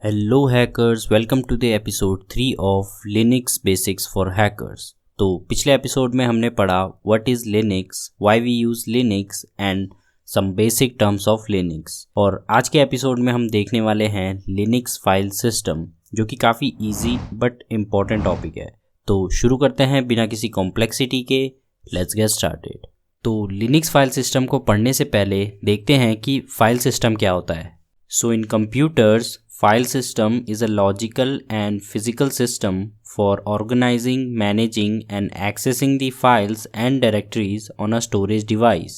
Hello hackers, welcome to the episode 3 of Linux basics for hackers. तो पिछले episode में हमने पढ़ा what is Linux, why we use Linux and some basic terms of Linux. और आज के episode में हम देखने वाले हैं लिनक्स फाइल सिस्टम, जो कि काफ़ी इजी बट इम्पॉर्टेंट टॉपिक है। तो शुरू करते हैं बिना किसी कॉम्प्लेक्सिटी के। Let's get started. तो लिनक्स फाइल सिस्टम को पढ़ने से पहले देखते हैं कि फाइल सिस्टम क्या होता है। So in computers, file system is a logical and physical system for organizing, managing and accessing the files and directories on a storage device।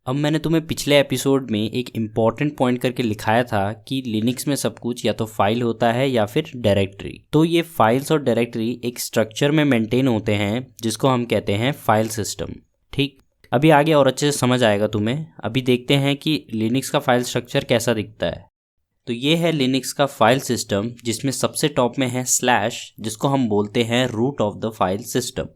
अब मैंने तुम्हें पिछले एपिसोड में एक इम्पॉर्टेंट पॉइंट करके लिखाया था कि लिनक्स में सब कुछ या तो फाइल होता है या फिर डायरेक्टरी। तो ये फाइल्स और डायरेक्टरी एक स्ट्रक्चर में मेंटेन होते हैं जिसको हम कहते हैं फाइल सिस्टम। ठीक, अभी आगे और अच्छे से समझ आएगा तुम्हें। अभी देखते हैं कि लिनक्स का फाइल स्ट्रक्चर कैसा दिखता है। तो ये है लिनक्स का फाइल सिस्टम, जिसमें सबसे टॉप में है स्लैश, जिसको हम बोलते हैं root of the file system.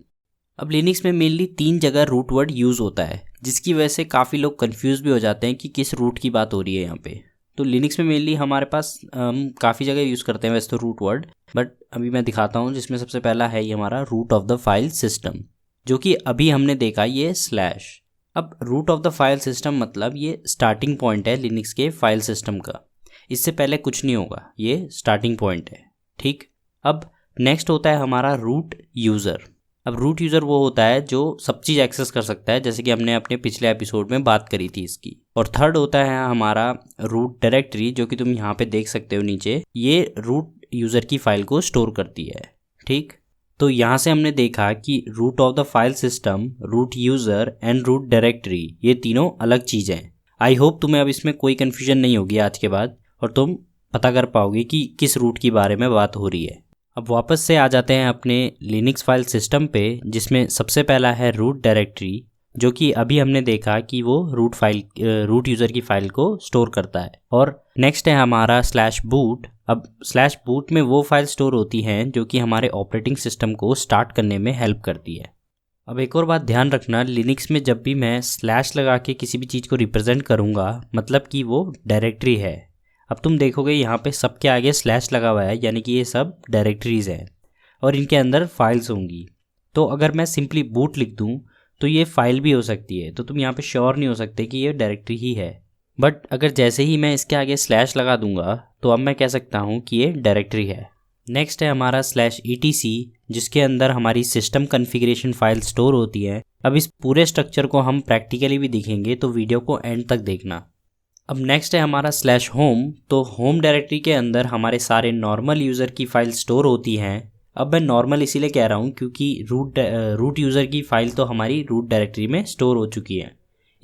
अब लिनक्स में मेनली 3 जगह रूट वर्ड यूज़ होता है, जिसकी वजह से काफ़ी लोग कंफ्यूज भी हो जाते हैं कि किस रूट की बात हो रही है यहाँ पे। तो लिनक्स में मेनली हमारे पास काफ़ी जगह यूज़ करते हैं वैसे तो रूट वर्ड, बट अभी मैं दिखाता हूँ। जिसमें सबसे पहला है ये हमारा root of the file system, जो कि अभी हमने देखा ये स्लैश। अब root of the file system मतलब ये स्टार्टिंग पॉइंट है लिनक्स के फाइल सिस्टम का। इससे पहले कुछ नहीं होगा, ये स्टार्टिंग पॉइंट है। ठीक, अब नेक्स्ट होता है हमारा रूट यूज़र। अब रूट यूज़र वो होता है जो सब चीज़ एक्सेस कर सकता है, जैसे कि हमने अपने पिछले एपिसोड में बात करी थी इसकी। और थर्ड होता है हमारा रूट डायरेक्टरी, जो कि तुम यहाँ पे देख सकते हो नीचे। ये रूट यूज़र की फाइल को स्टोर करती है। ठीक, तो यहाँ से हमने देखा कि root of the file system, root user and root directory, ये तीनों अलग चीज़ें हैं। आई होप तुम्हें अब इसमें कोई कन्फ्यूजन नहीं होगी आज के बाद, और तुम पता कर पाओगे कि किस रूट की बारे में बात हो रही है। अब वापस से आ जाते हैं अपने लिनक्स फाइल सिस्टम पे, जिसमें सबसे पहला है रूट डायरेक्टरी, जो कि अभी हमने देखा कि वो रूट यूज़र की फाइल को स्टोर करता है। और नेक्स्ट है हमारा स्लैश बूट। अब स्लैश बूट में वो फाइल स्टोर होती हैं जो कि हमारे ऑपरेटिंग सिस्टम को स्टार्ट करने में हेल्प करती है। अब एक और बात ध्यान रखना, लिनक्स में जब भी मैं स्लैश लगा के किसी भी चीज़ को रिप्रेजेंट करूँगा, मतलब कि वो डायरेक्टरी है। अब तुम देखोगे यहाँ पे सबके आगे स्लैश लगा हुआ है, यानी कि ये सब डायरेक्टरीज हैं और इनके अंदर फाइल्स होंगी। तो अगर मैं सिंपली बूट लिख दूँ तो ये फाइल भी हो सकती है, तो तुम यहाँ पे श्योर नहीं हो सकते कि ये डायरेक्टरी ही है। बट अगर जैसे ही मैं इसके आगे स्लैश लगा दूंगा तो अब मैं कह सकता हूँ कि ये डायरेक्टरी है। नेक्स्ट है हमारा स्लैश etc, जिसके अंदर हमारी सिस्टम कॉन्फ़िगरेशन फाइल स्टोर होती है। अब इस पूरे स्ट्रक्चर को हम प्रैक्टिकली भी देखेंगे, तो वीडियो को एंड तक देखना। अब नेक्स्ट है हमारा स्लैश होम। तो होम डायरेक्टरी के अंदर हमारे सारे नॉर्मल यूज़र की फ़ाइल स्टोर होती हैं। अब मैं नॉर्मल इसीलिए कह रहा हूँ क्योंकि रूट यूज़र की फ़ाइल तो हमारी रूट डायरेक्टरी में स्टोर हो चुकी है,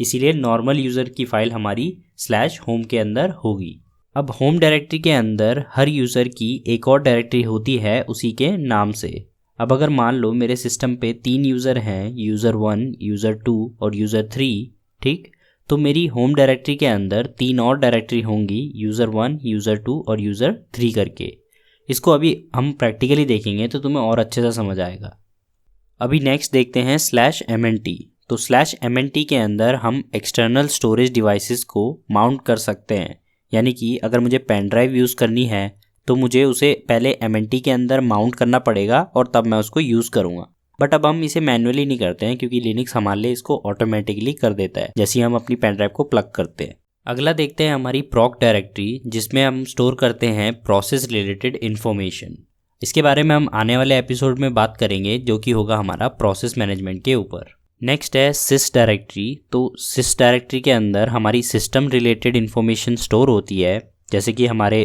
इसीलिए नॉर्मल यूज़र की फ़ाइल हमारी स्लैश होम के अंदर होगी। अब होम डायरेक्टरी के अंदर हर यूज़र की एक और डायरेक्टरी होती है उसी के नाम से। अब अगर मान लो मेरे सिस्टम पे 3 यूज़र हैं, यूज़र 1, यूज़र 2 और यूज़र 3। ठीक, तो मेरी होम डायरेक्टरी के अंदर 3 और डायरेक्टरी होंगी, यूज़र 1, यूज़र 2 और यूज़र 3 करके। इसको अभी हम प्रैक्टिकली देखेंगे तो तुम्हें और अच्छे से समझ आएगा। अभी नेक्स्ट देखते हैं स्लैश mnt। तो स्लैश mnt के अंदर हम एक्सटर्नल स्टोरेज डिवाइसेस को माउंट कर सकते हैं, यानी कि अगर मुझे पेन ड्राइव यूज़ करनी है तो मुझे उसे पहले mnt के अंदर माउंट करना पड़ेगा और तब मैं उसको यूज़ करूँगा। बट अब हम इसे मैन्युअली नहीं करते हैं क्योंकि लिनक्स हमारे लिए इसको ऑटोमेटिकली कर देता है, जैसे हम अपनी पेन ड्राइव को प्लग करते हैं। अगला देखते हैं हमारी प्रॉक डायरेक्टरी, जिसमें हम स्टोर करते हैं प्रोसेस रिलेटेड इन्फॉर्मेशन। इसके बारे में हम आने वाले एपिसोड में बात करेंगे, जो कि होगा हमारा प्रोसेस मैनेजमेंट के ऊपर। नेक्स्ट है सिस डायरेक्टरी। तो सिस डायरेक्टरी के अंदर हमारी सिस्टम रिलेटेड इन्फॉर्मेशन स्टोर होती है, जैसे कि हमारे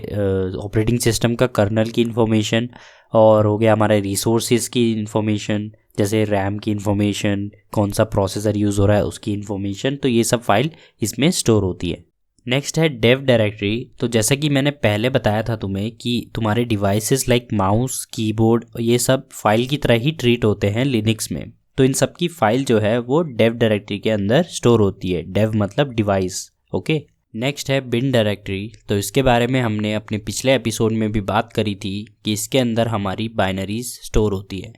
ऑपरेटिंग सिस्टम का कर्नल की इन्फॉर्मेशन, और हो गया हमारे रिसोर्सेज की इन्फॉर्मेशन, जैसे रैम की इन्फॉर्मेशन, कौन सा प्रोसेसर यूज़ हो रहा है उसकी इन्फॉर्मेशन। तो ये सब फाइल इसमें स्टोर होती है। नेक्स्ट है डेव डायरेक्टरी। तो जैसा कि मैंने पहले बताया था तुम्हें कि तुम्हारे डिवाइसेस लाइक माउस, कीबोर्ड, ये सब फाइल की तरह ही ट्रीट होते हैं लिनक्स में। तो इन सब की फाइल जो है वो डेव डायरेक्टरी के अंदर स्टोर होती है। डेव मतलब डिवाइस। ओके, नेक्स्ट है बिन डायरेक्टरी। तो इसके बारे में हमने अपने पिछले एपिसोड में भी बात करी थी कि इसके अंदर हमारी बाइनरीज स्टोर होती है।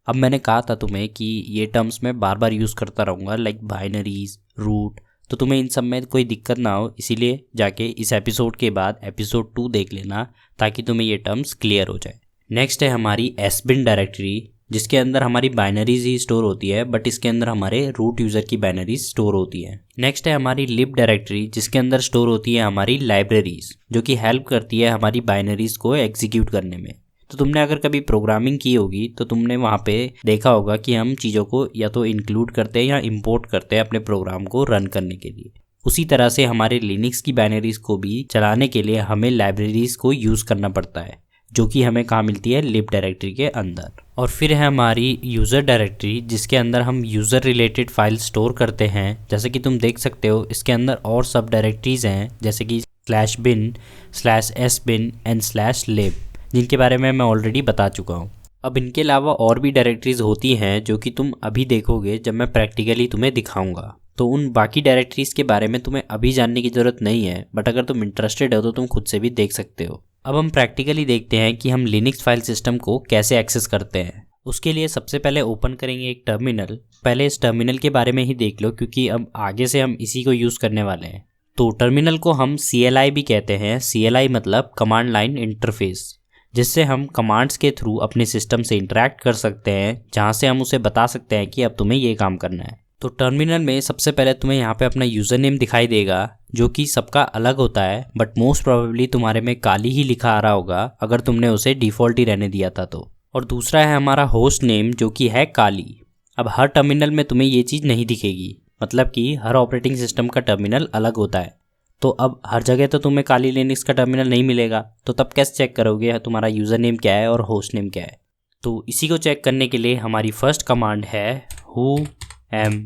अब मैंने कहा था तुम्हें कि ये टर्म्स मैं बार बार यूज़ करता रहूँगा, लाइक बाइनरीज, रूट, तो तुम्हें इन सब में कोई दिक्कत ना हो, इसीलिए जाके इस एपिसोड के बाद एपिसोड 2 देख लेना ताकि तुम्हें ये टर्म्स क्लियर हो जाए। नेक्स्ट है हमारी एसबिन डायरेक्टरी, जिसके अंदर हमारी बाइनरीज ही स्टोर होती है, बट इसके अंदर हमारे रूट यूज़र की बाइनरीज स्टोर होती है। नेक्स्ट है हमारी लिब डायरेक्टरी, जिसके अंदर स्टोर होती है हमारी लाइब्रेरीज, जो कि हेल्प करती है हमारी बाइनरीज को एग्जीक्यूट करने में। तो तुमने अगर कभी प्रोग्रामिंग की होगी तो तुमने वहाँ पे देखा होगा कि हम चीज़ों को या तो इंक्लूड करते हैं या इम्पोर्ट करते हैं अपने प्रोग्राम को रन करने के लिए। उसी तरह से हमारे लिनक्स की बाइनरीज को भी चलाने के लिए हमें लाइब्रेरीज को यूज़ करना पड़ता है, जो कि हमें कहाँ मिलती है, लिब डायरेक्टरी के अंदर। और फिर है हमारी यूज़र डायरेक्टरी, जिसके अंदर हम यूज़र रिलेटेड फाइल स्टोर करते हैं। जैसे कि तुम देख सकते हो इसके अंदर और सब डायरेक्टरीज हैं, जैसे कि /bin, /sbin एंड /lib, जिनके बारे में मैं ऑलरेडी बता चुका हूँ। अब इनके अलावा और भी डायरेक्टरीज होती हैं जो कि तुम अभी देखोगे जब मैं प्रैक्टिकली तुम्हें दिखाऊंगा। तो उन बाकी डायरेक्टरीज के बारे में तुम्हें अभी जानने की ज़रूरत नहीं है, बट अगर तुम इंटरेस्टेड हो तो तुम खुद से भी देख सकते हो। अब हम प्रैक्टिकली देखते हैं कि हम लिनक्स फाइल सिस्टम को कैसे एक्सेस करते हैं। उसके लिए सबसे पहले ओपन करेंगे एक टर्मिनल। पहले इस टर्मिनल के बारे में ही देख लो, क्योंकि अब आगे से हम इसी को यूज़ करने वाले हैं। तो टर्मिनल को हम CLI भी कहते हैं। CLI मतलब कमांड लाइन इंटरफेस, जिससे हम कमांड्स के थ्रू अपने सिस्टम से इंटरेक्ट कर सकते हैं, जहाँ से हम उसे बता सकते हैं कि अब तुम्हें ये काम करना है। तो टर्मिनल में सबसे पहले तुम्हें यहाँ पे अपना यूज़र नेम दिखाई देगा, जो कि सबका अलग होता है, बट मोस्ट प्रोबेबली तुम्हारे में काली ही लिखा आ रहा होगा अगर तुमने उसे डिफ़ॉल्ट ही रहने दिया था तो। और दूसरा है हमारा होस्ट नेम, जो कि है काली। अब हर टर्मिनल में तुम्हें ये चीज़ नहीं दिखेगी, मतलब कि हर ऑपरेटिंग सिस्टम का टर्मिनल अलग होता है। तो अब हर जगह तो तुम्हें काली लिनक्स का टर्मिनल नहीं मिलेगा, तो तब कैसे चेक करोगे तुम्हारा यूज़र नेम क्या है और होस्ट नेम क्या है। तो इसी को चेक करने के लिए हमारी फर्स्ट कमांड है who am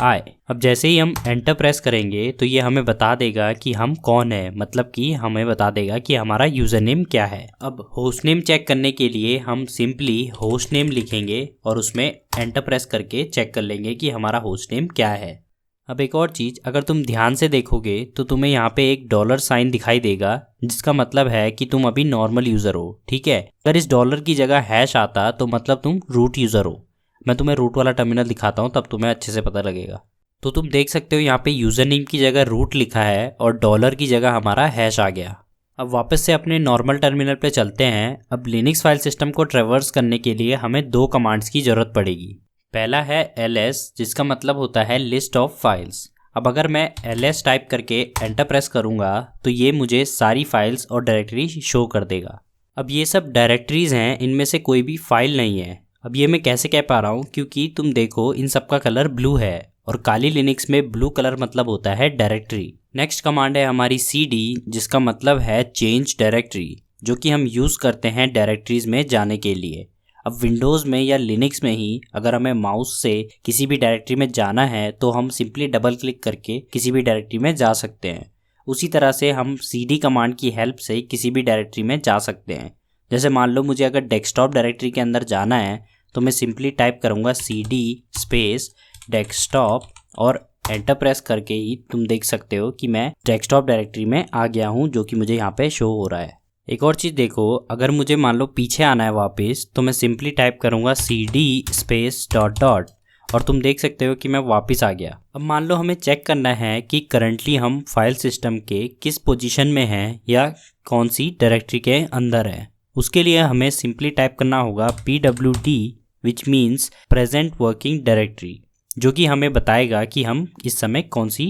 I। अब जैसे ही हम एंटर प्रेस करेंगे तो ये हमें बता देगा कि हम कौन है, मतलब कि हमें बता देगा कि हमारा यूज़र नेम क्या है। अब होस्ट नेम चेक करने के लिए हम सिंपली होस्ट नेम लिखेंगे और उसमें एंटर प्रेस करके चेक कर लेंगे कि हमारा होस्ट नेम क्या है। अब एक और चीज़, अगर तुम ध्यान से देखोगे तो तुम्हें यहाँ पे एक $साइन दिखाई देगा, जिसका मतलब है कि तुम अभी नॉर्मल यूज़र हो, ठीक है। अगर इस डॉलर की जगह हैश आता तो मतलब तुम रूट यूज़र हो। मैं तुम्हें रूट वाला टर्मिनल दिखाता हूँ, तब तुम्हें अच्छे से पता लगेगा। तो तुम देख सकते हो यहाँ पे यूज़र नेम की जगह रूट लिखा है और डॉलर की जगह हमारा हैश आ गया। अब वापस से अपने नॉर्मल टर्मिनल पे चलते हैं। अब लिनक्स फाइल सिस्टम को ट्रैवर्स करने के लिए हमें 2 कमांड्स की ज़रूरत पड़ेगी। पहला है ls, जिसका मतलब होता है लिस्ट ऑफ फाइल्स। अब अगर मैं ls टाइप करके एंटर प्रेस करूँगा तो ये मुझे सारी फाइल्स और डायरेक्टरी शो कर देगा। अब ये सब डायरेक्टरीज हैं, इनमें से कोई भी फाइल नहीं है। अब ये मैं कैसे कह पा रहा हूँ, क्योंकि तुम देखो इन सब का कलर ब्लू है और काली लिनक्स में ब्लू कलर मतलब होता है डायरेक्टरी। नेक्स्ट कमांड है हमारी cd, जिसका मतलब है चेंज डायरेक्टरी, जो कि हम यूज़ करते हैं डायरेक्टरीज में जाने के लिए। अब विंडोज़ में या लिनक्स में ही अगर हमें माउस से किसी भी डायरेक्टरी में जाना है तो हम सिंपली डबल क्लिक करके किसी भी डायरेक्टरी में जा सकते हैं। उसी तरह से हम cd कमांड की हेल्प से किसी भी डायरेक्टरी में जा सकते हैं। जैसे मान लो मुझे अगर डेस्कटॉप डायरेक्टरी के अंदर जाना है तो मैं सिंपली टाइप करूँगा cd स्पेस डेस्कटॉप और एंटर प्रेस करके ही तुम देख सकते हो कि मैं डेस्कटॉप डायरेक्टरी में आ गया हूँ, जो कि मुझे यहाँ पे शो हो रहा है। एक और चीज़ देखो, अगर मुझे मान लो पीछे आना है वापस तो मैं सिंपली टाइप करूँगा cd स्पेस डॉट डॉट और तुम देख सकते हो कि मैं वापस आ गया। अब मान लो हमें चेक करना है कि करंटली हम फाइल सिस्टम के किस पोजीशन में हैं या कौन सी डायरेक्टरी के अंदर है। उसके लिए हमें सिंपली टाइप करना होगा pwd, which means present working directory, जो कि हमें बताएगा कि हम इस समय कौन सी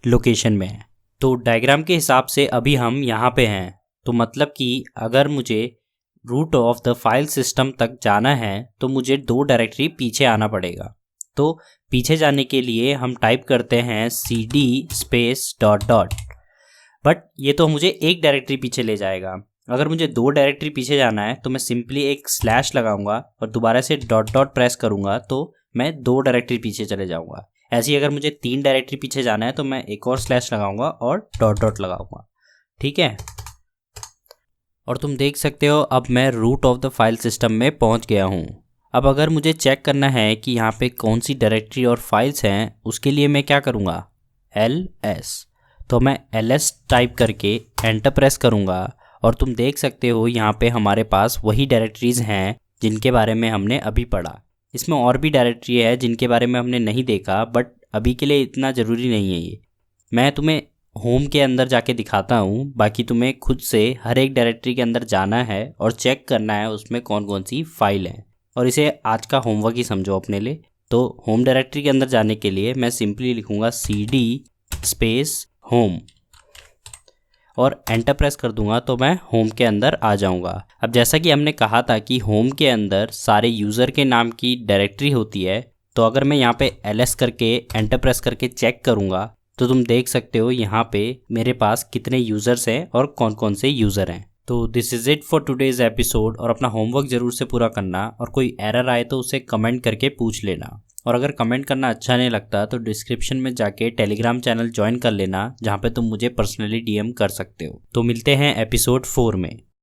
लोकेशन में हैं। तो डायग्राम के हिसाब से अभी हम यहाँ पे हैं, तो मतलब कि अगर मुझे root of the file system तक जाना है तो मुझे 2 डायरेक्टरी पीछे आना पड़ेगा। तो पीछे जाने के लिए हम टाइप करते हैं cd space dot dot, but ये तो मुझे एक डायरेक्टरी पीछे ले जाएगा। अगर मुझे 2 डायरेक्टरी पीछे जाना है तो मैं सिंपली एक स्लैश लगाऊंगा और दोबारा से डॉट डॉट प्रेस करूंगा तो मैं 2 डायरेक्टरी पीछे चले जाऊंगा। ऐसे ही अगर मुझे 3 डायरेक्टरी पीछे जाना है तो मैं एक और स्लैश लगाऊंगा और डॉट डॉट लगाऊंगा, ठीक है। और तुम देख सकते हो अब मैं root of the file system में पहुंच गया हूं। अब अगर मुझे चेक करना है कि यहाँ पे कौन सी डायरेक्टरी और फाइल्स हैं, उसके लिए मैं क्या करूँगा, ls। तो मैं ls टाइप करके एंटर प्रेस करूँगा और तुम देख सकते हो यहाँ पे हमारे पास वही डायरेक्टरीज़ हैं जिनके बारे में हमने अभी पढ़ा। इसमें और भी डायरेक्टरी है जिनके बारे में हमने नहीं देखा, बट अभी के लिए इतना ज़रूरी नहीं है ये। मैं तुम्हें होम के अंदर जाके दिखाता हूँ, बाकी तुम्हें खुद से हर एक डायरेक्टरी के अंदर जाना है और चेक करना है उसमें कौन कौन सी फाइल है, और इसे आज का होमवर्क ही समझो अपने लिए। तो होम डायरेक्टरी के अंदर जाने के लिए मैं सिंपली लिखूँगा cd स्पेस होम और एंटर प्रेस कर दूंगा तो मैं होम के अंदर आ जाऊंगा। अब जैसा कि हमने कहा था कि होम के अंदर सारे यूज़र के नाम की डायरेक्टरी होती है, तो अगर मैं यहाँ पे ls करके एंटर प्रेस करके चेक करूँगा तो तुम देख सकते हो यहाँ पे मेरे पास कितने यूज़र्स हैं और कौन कौन से यूज़र हैं। तो this is it for today's episode, और अपना होमवर्क ज़रूर से पूरा करना, और कोई एरर आए तो उसे कमेंट करके पूछ लेना। और अगर कमेंट करना अच्छा नहीं लगता तो डिस्क्रिप्शन में जाके टेलीग्राम चैनल ज्वाइन कर लेना, जहाँ पे तुम मुझे पर्सनली DM कर सकते हो। तो मिलते हैं एपिसोड 4 में।